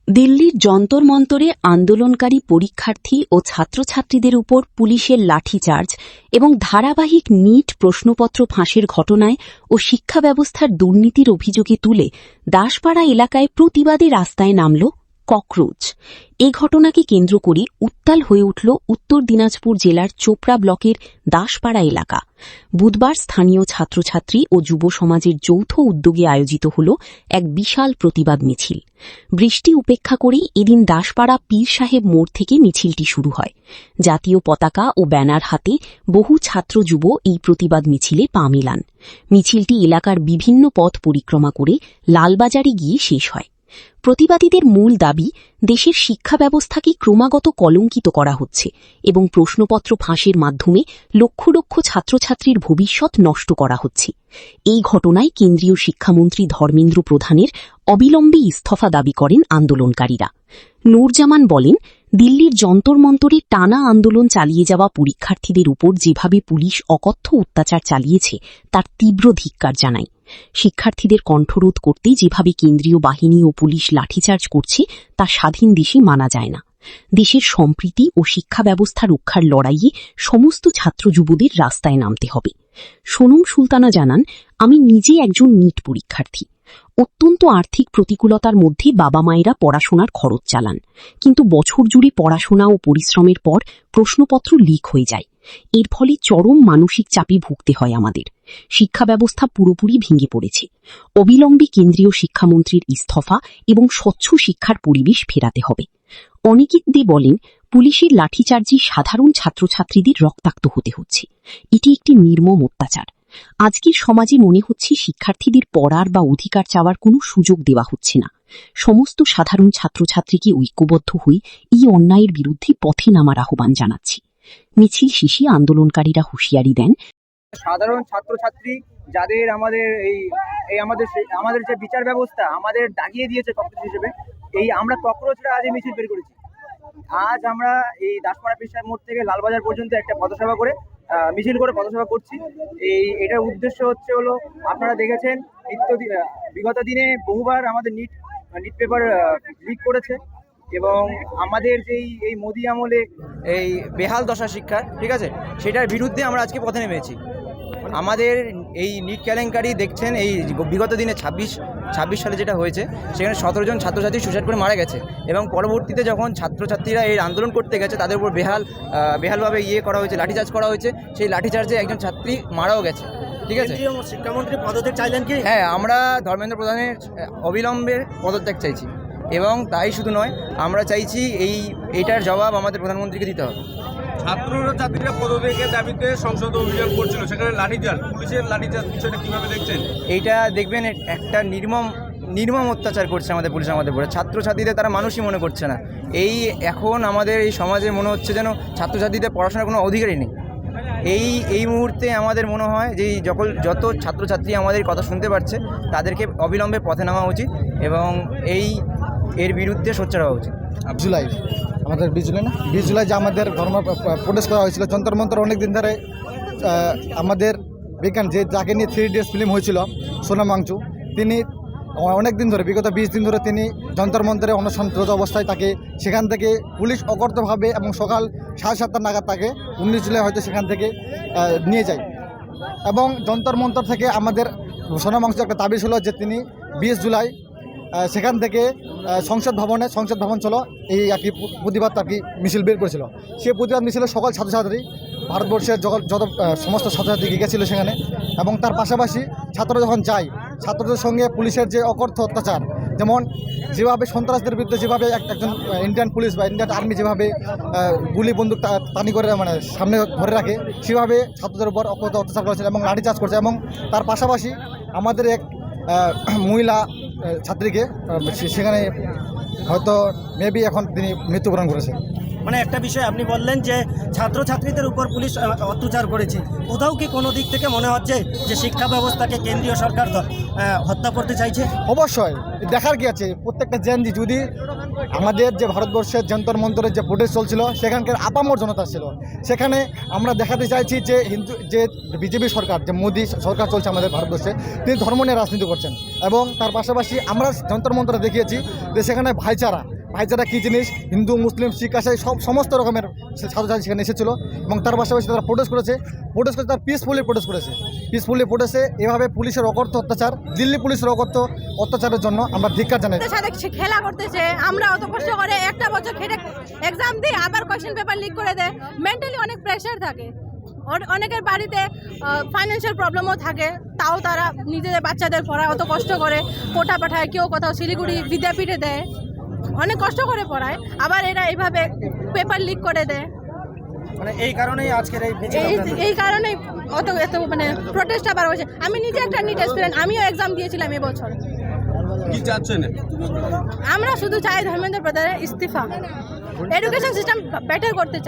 দিল্লির যন্তর মন্তরে আন্দোলনকারী পরীক্ষার্থী ও ছাত্রছাত্রীদের উপর পুলিশের লাঠিচার্জ এবং ধারাবাহিক নিট প্রশ্নপত্র ফাঁসের ঘটনায় ও শিক্ষা ব্যবস্থার দুর্নীতির অভিযোগে তুলে দাসপাড়া এলাকায় প্রতিবাদে রাস্তায় নামল ককরোচ। এ ঘটনাকে কেন্দ্র করে উত্তাল হয়ে উঠল উত্তর দিনাজপুর জেলার চোপড়া ব্লকের দাসপাড়া এলাকা। বুধবার স্থানীয় ছাত্রছাত্রী ও যুব সমাজের যৌথ উদ্যোগে আয়োজিত হল এক বিশাল প্রতিবাদ মিছিল। বৃষ্টি উপেক্ষা করেই এদিন দাসপাড়া পীর সাহেব মোড় থেকে মিছিলটি শুরু হয়। জাতীয় পতাকা ও ব্যানার হাতে বহু ছাত্র যুব এই প্রতিবাদ মিছিলে পা মেলান। মিছিলটি এলাকার বিভিন্ন পথ পরিক্রমা করে লালবাজারে গিয়ে শেষ হয়। প্রতিবাদীদের মূল দাবি, দেশের শিক্ষা ব্যবস্থাকে ক্রমাগত কলঙ্কিত করা হচ্ছে এবং প্রশ্নপত্র ফাঁসের মাধ্যমে লক্ষ লক্ষ ছাত্রছাত্রীর ভবিষ্যৎ নষ্ট করা হচ্ছে। এই ঘটনায় কেন্দ্রীয় শিক্ষামন্ত্রী ধর্মেন্দ্র প্রধানের অবিলম্বে ইস্তফা দাবি করেন আন্দোলনকারীরা। নূরজামান বলেন, দিল্লির যন্তর মন্তরে টানা আন্দোলন চালিয়ে যাওয়া পরীক্ষার্থীদের উপর যেভাবে পুলিশ অকথ্য অত্যাচার চালিয়েছে তার তীব্র ধিক্কার জানায়। শিক্ষার্থীদের কণ্ঠরোধ করতে যেভাবে কেন্দ্রীয় বাহিনী ও পুলিশ লাঠিচার্জ করছে তা স্বাধীন দেশে মানা যায় না। দেশের সম্প্রীতি ও শিক্ষা ব্যবস্থা রক্ষার লড়াইয়ে সমস্ত ছাত্র যুবদের রাস্তায় নামতে হবে। সোনম সুলতানা জানান, আমি নিজে একজন নিট পরীক্ষার্থী। অত্যন্ত আর্থিক প্রতিকূলতার মধ্যে বাবা মায়েরা পড়াশোনার খরচ চালান, কিন্তু বছর জুড়ে পড়াশোনা ও পরিশ্রমের পর প্রশ্নপত্র লিক হয়ে যায়। এর ফলে চরম মানসিক চাপে ভুগতে হয় আমাদের। শিক্ষা ব্যবস্থা পুরোপুরি ভেঙে পড়েছে। অবিলম্বে কেন্দ্রীয় শিক্ষামন্ত্রীর ইস্তফা এবং স্বচ্ছ শিক্ষার পরিবেশ ফেরাতে হবে। অনিকেত দে বলেন, পুলিশের লাঠিচার্জে সাধারণ ছাত্রছাত্রীদের রক্তাক্ত হতে হচ্ছে। এটি একটি নির্মম অত্যাচার। আজকের সমাজে মনে হচ্ছে শিক্ষার্থীদের পড়ার বা অধিকার চাওয়ার কোনো সুযোগ দেওয়া হচ্ছে না। সমস্ত সাধারণ ছাত্রছাত্রীকে ঐক্যবদ্ধ হয়ে এই অন্যায়ের বিরুদ্ধে পথে নামার আহ্বান জানাচ্ছি। মিছিল শেষে আন্দোলনকারীরা হুঁশিয়ারি দেন, সাধারণ ছাত্রছাত্রী যাদের আমাদের যে বিচার ব্যবস্থা আমাদের দাগিয়ে দিয়েছে ককরোচ হিসেবে, আমরা ককরোচরা আজ মিছিল বের করেছি। আজ আমরা এই দাসপাড়া পীর সাহেব মোড় থেকে লালবাজার পর্যন্ত একটা পথসভা করে মিছিল করে পথসভা করছি। এটার উদ্দেশ্য হলো, আপনারা দেখেছেন বিগত দিনে বহুবার আমাদের নিট পেপার লিক করেছে এবং আমাদের এই মোদি আমলে এই বেহাল দশা শিক্ষার, ঠিক আছে, সেটার বিরুদ্ধে আমরা আজকে পথে নেমেছি। আমাদের এই নিট কেলেঙ্কারি দেখছেন, এই বিগত দিনে ২৬ সালে যেটা হয়েছে, সেখানে ১৭ জন ছাত্রছাত্রী সুসাইড করে মারা গেছে এবং পরবর্তীতে যখন ছাত্রছাত্রীরা এই আন্দোলন করতে গেছে তাদের উপর বেহালভাবে করা হয়েছে, লাঠিচার্জ করা হয়েছে। সেই লাঠিচার্জে একজন ছাত্রী মারাও গেছে, ঠিক আছে। শিক্ষামন্ত্রী পদত্যাগ চাইলেন কি? হ্যাঁ, আমরা ধর্মেন্দ্র প্রধানের অবিলম্বে পদত্যাগ চাইছি এবং তাই শুধু নয়, আমরা চাইছি এইটার জবাব আমাদের প্রধানমন্ত্রীকে দিতে হবে। ছাত্রছাত্রীরা পদত্যাগের দাবিতে সংসদ অভিযান করছিল, সেখানে লাঠিচার্জ, পুলিশের লাঠিচার্জ, বিষয়টা কিভাবে দেখছেন? এইটা দেখবেন, একটা নির্মম অত্যাচার করছে আমাদের পুলিশ আমাদের উপরে। ছাত্রছাত্রীদের তারা মানুষই মনে করছে না। এখন আমাদের এই সমাজে মনে হচ্ছে যেন ছাত্রছাত্রীদের পড়াশোনার কোনো অধিকারই নেই। এই মুহূর্তে আমাদের মনে হয় যে যত ছাত্রছাত্রী আমাদের কথা শুনতে পারছে তাদেরকে অবিলম্বে পথে নামা উচিত এবং এর বিরুদ্ধে সোচ্চার হওয়া উচিত। জুলাই আমাদের 20 জুলাই যে আমাদের প্রোটেস্ট করা হয়েছিল যন্তর মন্তর, অনেক দিন ধরে আমাদের বিজ্ঞান যাকে নিয়ে 3 Idiots ফিল্ম হয়েছিল, সোনাম ওয়াংচুক, তিনি অনেক দিন ধরে, বিগত 20 দিন ধরে তিনি যন্তর মন্তরে অনশনরত অবস্থায়, তাকে সেখান থেকে পুলিশ অকর্তভাবে এবং সকাল 7:30 নাগাদ তাকে 19 জুলাই হয়তো সেখান থেকে নিয়ে যায়। এবং যন্তর মন্তর থেকে আমাদের সোনাম ওয়াংচুক একটা দাবি ছিল যে তিনি 20 জুলাই সেখান থেকে সংসদ ভবন ছিল এই আর কি প্রতিবাদ আর কি মিছিল বের করেছিল। সেই প্রতিবাদ মিছিলে সকল ছাত্রছাত্রী, ভারতবর্ষের যত সমস্ত ছাত্রছাত্রী গিয়েছিল সেখানে। এবং তার পাশাপাশি ছাত্ররা যখন যায়, ছাত্রদের সঙ্গে পুলিশের যে অকথ্য অত্যাচার, যেমন যেভাবে সন্ত্রাসদের বিরুদ্ধে যেভাবে একজন ইন্ডিয়ান পুলিশ বা ইন্ডিয়ান আর্মি যেভাবে গুলি বন্দুক টানি করে সামনে ধরে রাখে, সেভাবে ছাত্রদের উপর অকথ্য অত্যাচার করেছে এবং লাঠিচার্জ করছে। এবং তার পাশাপাশি আমাদের এক মহিলা ছাত্রীকে সেখানে হয়তো মেবি এখন তিনি মৃত্যুবরণ করেছে। মানে একটা বিষয় আপনি বললেন যে ছাত্রছাত্রীদের উপর পুলিশ অত্যাচার করেছে, কোথাও কি কোনো দিক থেকে মনে হচ্ছে যে শিক্ষা ব্যবস্থাকে কেন্দ্রীয় সরকার হত্যা করতে চাইছে? অবশ্যই দেখার কি আছে, প্রত্যেকটা জেনজি যদি আমাদের যে ভারতবর্ষের যন্তর মন্তরের যে প্রোটেস্ট চলছিল, সেখানকার আপামর জনতা ছিল, সেখানে আমরা দেখাতে চাইছি যে বিজেপি সরকার, যে মোদি সরকার চলছে আমাদের ভারতবর্ষে, তিনি ধর্ম নিয়ে রাজনীতি করছেন। এবং তার পাশাপাশি আমরা যন্তর মন্তরে দেখিয়েছি যে সেখানে ভাইচারা ভাইচারা কী জিনিস, হিন্দু মুসলিম শিখ আসাই সমস্ত রকমের ছাত্রছাত্রী সেখানে এসেছিলো এবং তার পাশাপাশি তারা প্রোটেস্ট করেছে তারা পিসফুলি প্রোটেস্ট করেছে। পিসফুলি প্রোটেস্টে এভাবে পুলিশের অকথ্য অত্যাচার, দিল্লি পুলিশের অকথ্য অত্যাচারের জন্য আমরা ধিক্কার জানাই। সাথে খেলা করতেছে, আমরা অত কষ্ট করে একটা বছর খেটে এক্সাম দিই, আবার কোয়েশ্চেন পেপার লিক করে দেয়। মেন্টালি অনেক প্রেশার থাকে, অনেকের বাড়িতে ফাইন্যান্সিয়াল প্রবলেমও থাকে, তাও তারা নিজেদের বাচ্চাদের পড়ায় অত কষ্ট করে কোটা পাঠায়, কেউ কোথাও শিলিগুড়ি বিদ্যাপীঠে দেয়, অনেক কষ্ট করে পড়ায়, আবার এরা এইভাবে পেপার লিক করে দেয়। মানে এই কারণেই আজকের এই মিছিল এই কারণেই এত মানে প্রোটেস্ট আবার হয়েছে। আমি নিজে একটা নিট স্টুডেন্ট, আমিও এক্সাম দিয়েছিলাম এবছর। কি চাচ্ছেন? আমরা শুধু চাই ধর্মেন্দ্র প্রধানের ইস্তিফা, এডুকেশন সিস্টেম বেটার করতে চাই।